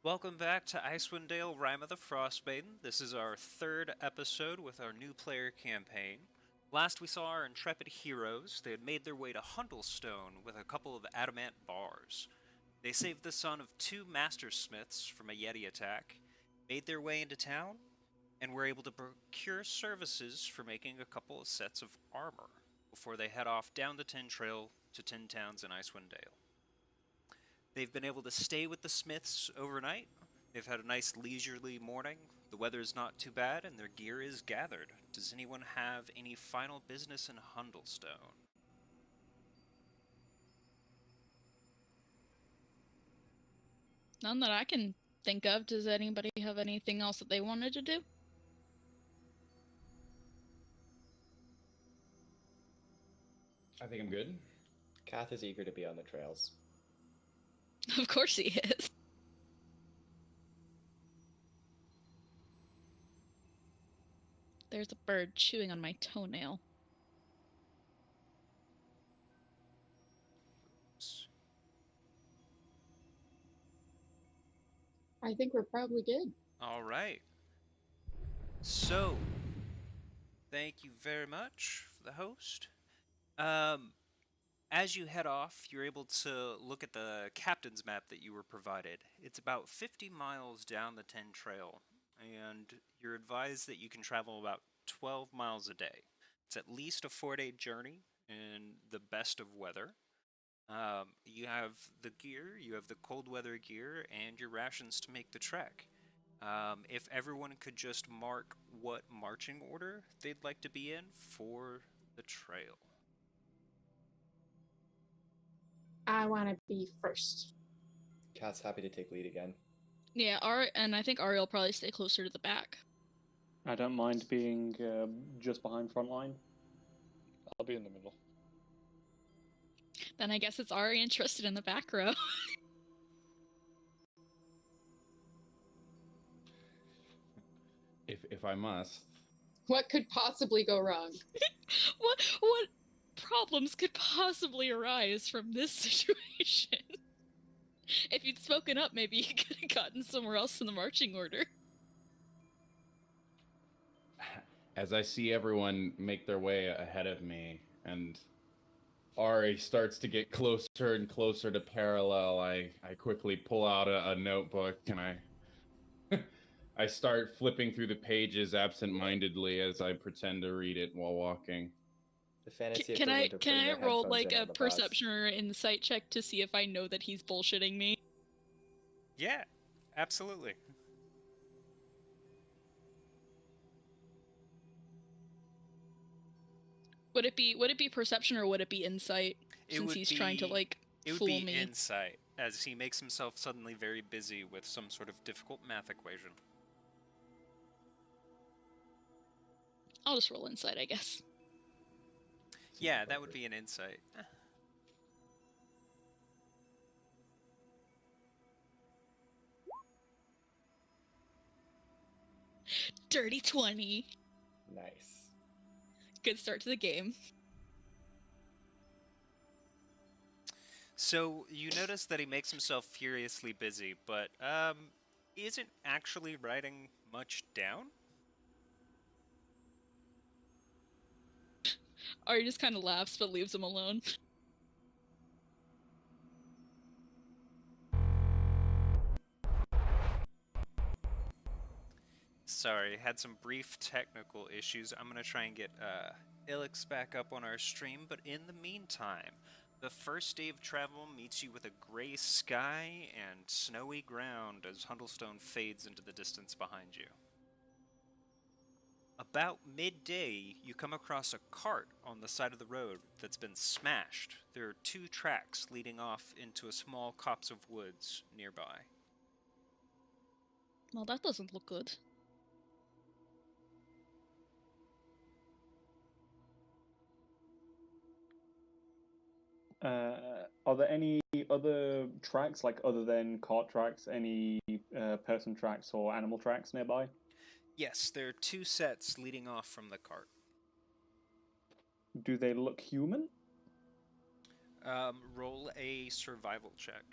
Welcome back to Icewind Dale, Rime of the Frostmaiden. This is our third episode with our new player campaign. Last we saw our intrepid heroes. They had made their way to Huntlestone with a couple of adamant bars. They saved the son of two master smiths from a Yeti attack, made their way into town, and were able to procure services for making a couple of sets of armor before they head off down the Tin Trail to Tin Towns in Icewind Dale. They've been able to stay with the Smiths overnight. They've had a nice leisurely morning. The weather is not too bad, and their gear is gathered. Does anyone have any final business in Huntlestone? None that I can think of. Does anybody have anything else that they wanted to do? I think I'm good. Kath is eager to be on the trails. Of course he is. There's a bird chewing on my toenail. I think we're probably good. All right. So, thank you very much for the host. As you head off, you're able to look at the captain's map that you were provided. It's about 50 miles down the Tin Trail, and you're advised that you can travel about 12 miles a day. It's at least a 4-day journey in the best of weather. You have the gear, you have the cold weather gear, and your rations to make the trek. If everyone could just mark what marching order they'd like to be in for the trail. I want to be first. Kath's happy to take lead again. Yeah, and I think Ari will probably stay closer to the back. I don't mind being just behind front line. I'll be in the middle. Then I guess it's Ari interested in the back row. If I must. What could possibly go wrong? What problems could possibly arise from this situation? If you'd spoken up, maybe you could have gotten somewhere else in the marching order. As I see everyone make their way ahead of me, and Ari starts to get closer and closer to parallel, I quickly pull out a notebook and I start flipping through the pages absent-mindedly as I pretend to read it while walking. The fantasy Can I equivalent of putting your roll headphones like in a on the bus. perception or insight check to see if I know that he's bullshitting me? Yeah, absolutely. Would it be perception or would it be insight? Since he's trying to like It would fool be me. insight, as he makes himself suddenly very busy with some sort of difficult math equation. I'll just roll insight, I guess. Yeah, that would be an insight. Dirty 20. Nice. Good start to the game. So you notice that he makes himself furiously busy, but isn't actually writing much down? Ari just kind of laughs but leaves him alone. Sorry, had some brief technical issues. I'm gonna try and get Ilix back up on our stream, but in the meantime, the first day of travel meets you with a gray sky and snowy ground as Huntlestone fades into the distance behind you. About midday, you come across a cart on the side of the road that's been smashed. There are 2 tracks leading off into a small copse of woods nearby. Well, that doesn't look good. Are there any other tracks, like other than cart tracks, any person tracks or animal tracks nearby? Yes, there are 2 sets leading off from the cart. Do they look human? Roll a survival check.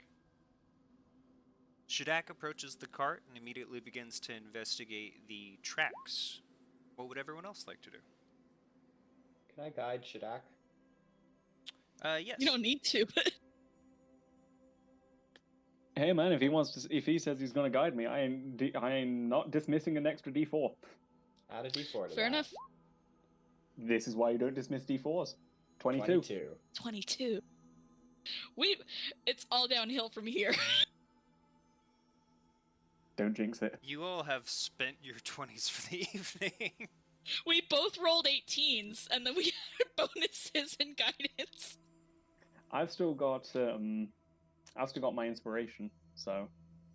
Shadak approaches the cart and immediately begins to investigate the tracks. What would everyone else like to do? Can I guide Shadak? Yes. You don't need to, but Hey man, if he says he's gonna guide me, I ain't not dismissing an extra D4. Add a D4 to fair that. enough. This is why you don't dismiss D4s. 22. 22. 22. It's all downhill from here. Don't jinx it. You all have spent your 20s for the evening. We both rolled 18s, and then we had bonuses and guidance. I've still got my inspiration, so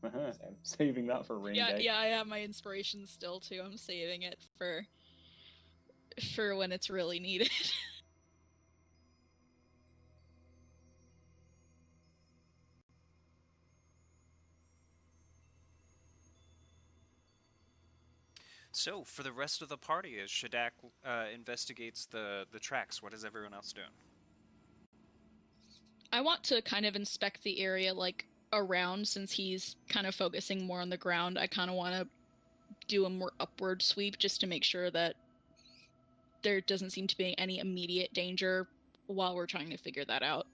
Same. saving that for a rainy day. Yeah, I have my inspiration still too. I'm saving it for when it's really needed. So, for the rest of the party, as Shadak investigates the tracks, what is everyone else doing? I want to kind of inspect the area, like, around, since he's kind of focusing more on the ground. I kind of want to do a more upward sweep just to make sure that there doesn't seem to be any immediate danger while we're trying to figure that out.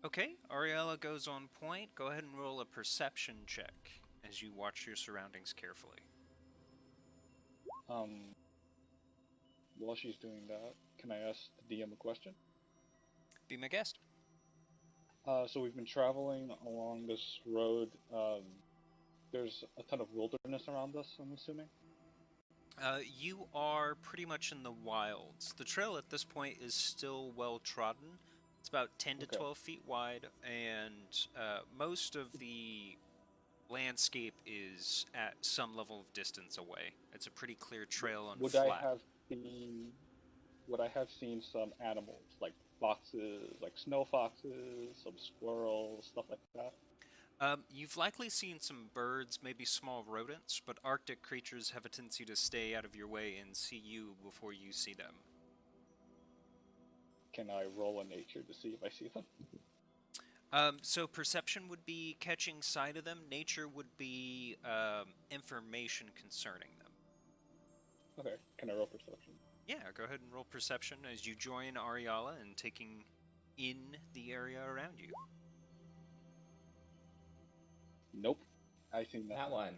Okay, Ariella goes on point. Go ahead and roll a perception check as you watch your surroundings carefully. While she's doing that, can I ask the DM a question? Be my guest. So we've been traveling along this road. There's a ton of wilderness around us, I'm assuming? You are pretty much in the wilds. The trail at this point is still well trodden. It's about 10 to Okay. 12 feet wide, and most of the landscape is at some level of distance away. It's a pretty clear trail and Would flat. I have seen some animals, like foxes, like snow foxes, some squirrels, stuff like that? You've likely seen some birds, maybe small rodents, but Arctic creatures have a tendency to stay out of your way and see you before you see them. Can I roll a nature to see if I see them? So perception would be catching sight of them. Nature would be information concerning them. Okay, can I roll perception? Yeah, go ahead and roll perception as you join Ariala and taking in the area around you. Nope. I think That one.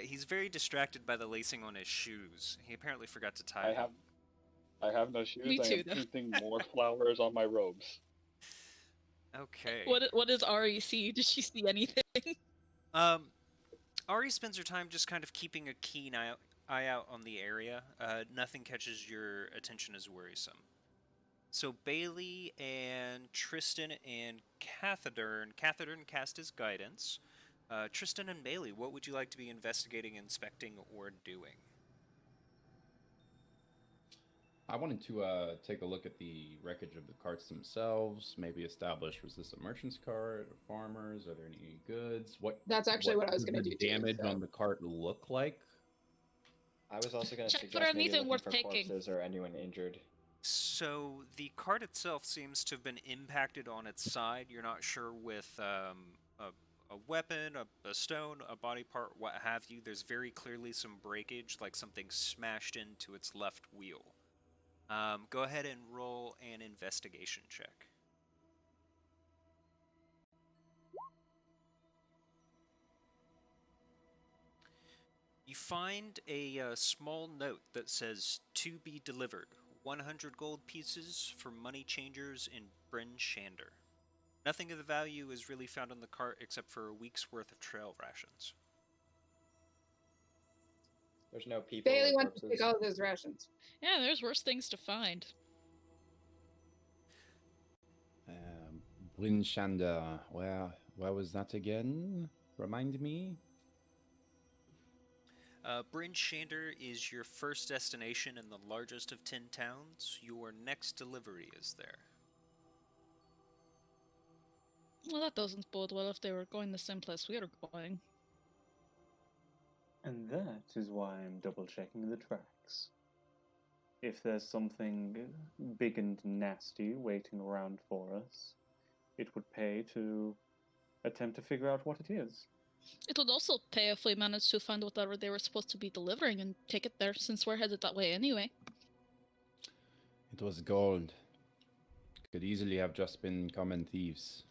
He's very distracted by the lacing on his shoes. He apparently forgot to tie them. I have no shoes. Me I too, am though. painting more flowers on my robes. Okay. What does Ari see? Does she see anything? Ari spends her time just kind of keeping a keen eye out on the area. Nothing catches your attention as worrisome. So Bailey and Tristan and Cathedern cast as guidance. Tristan and Bailey, what would you like to be investigating, inspecting, or doing? I wanted to take a look at the wreckage of the carts themselves. Maybe establish, was this a merchant's cart, or farmers? Are there any goods? That's actually what I was does gonna the do too, damage so. on the cart look like? I was also going to Check for suggest maybe anything looking worth for taking. corpses or anyone injured. So the cart itself seems to have been impacted on its side. You're not sure with a weapon, a stone, a body part, what have you. There's very clearly some breakage, like something smashed into its left wheel. Go ahead and roll an investigation check. You find a small note that says, "To be delivered, 100 gold pieces for money changers in Bryn Shander." Nothing of the value is really found on the cart except for a week's worth of trail rations. There's no people Bailey or wants to corpses. take all of those rations. Yeah, there's worse things to find. Blinshanda, where was that again? Remind me. Bryn Shander is your first destination in the largest of 10 towns. Your next delivery is there. Well, that doesn't bode well if they were going the same place we are going. And that is why I'm double checking the tracks. if there's something big and nasty waiting around for us, it would pay to attempt to figure out what it is. It would also pay if we managed to find whatever they were supposed to be delivering and take it there, since we're headed that way anyway. It was gold. Could easily have just been common thieves.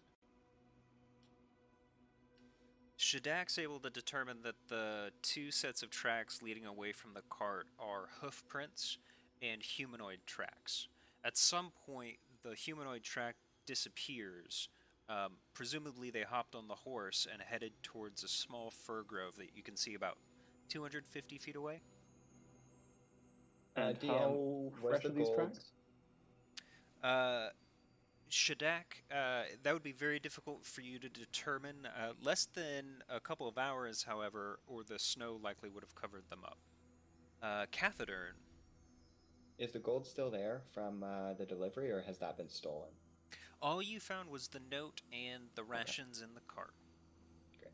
Shadak's able to determine that the two sets of tracks leading away from the cart are hoof prints and humanoid tracks. At some point, the humanoid track disappears. Presumably, they hopped on the horse and headed towards a small fir grove that you can see about 250 feet away. And DM, how where's fresh the are these gold? tracks? Shadak, that would be very difficult for you to determine. Less than a couple of hours, however, or the snow likely would have covered them up. Cathedern. Is the gold still there from the delivery, or has that been stolen? All you found was the note and the rations in the cart. Great.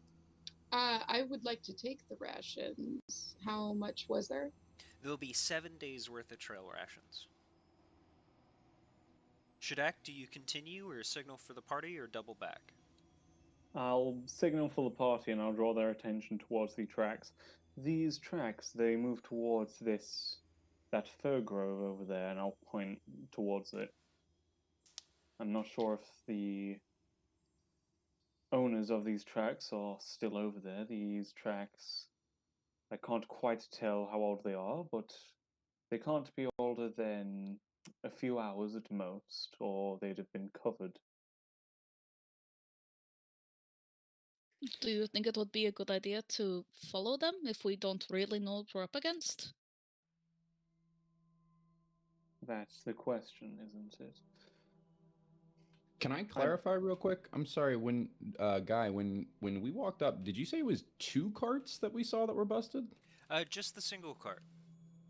I would like to take the rations. How much was there? There'll be 7 days worth of trail rations. Shadak, do you continue or signal for the party or double back? I'll signal for the party and I'll draw their attention towards the tracks. These tracks, they move towards that fir grove over there, and I'll point towards it. I'm not sure if the owners of these tracks are still over there. These tracks, I can't quite tell how old they are, but they can't be older than a few hours at most, or they'd have been covered. Do you think it would be a good idea to follow them if we don't really know what we're up against? That's the question, isn't it? Can I clarify real quick? I'm sorry, when Guy, when we walked up, did you say it was 2 carts that we saw that were busted? Just the single cart.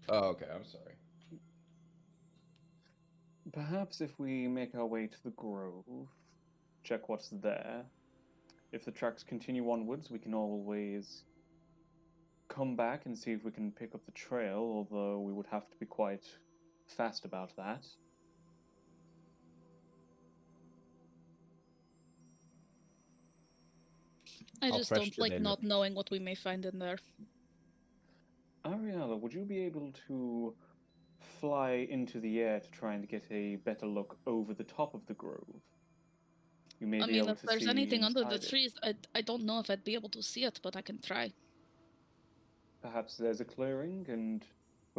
Oh, okay, I'm sorry. Perhaps if we make our way to the grove, check what's there. If the tracks continue onwards, we can always come back and see if we can pick up the trail, although we would have to be quite fast about that. I How just fresh don't do like they not look? knowing what we may find in there. Ariella, would you be able to fly into the air to try and get a better look over the top of the grove? You may I be mean, able if to there's see anything under the inside it. trees, I don't know if I'd be able to see it, but I can try. Perhaps there's a clearing, and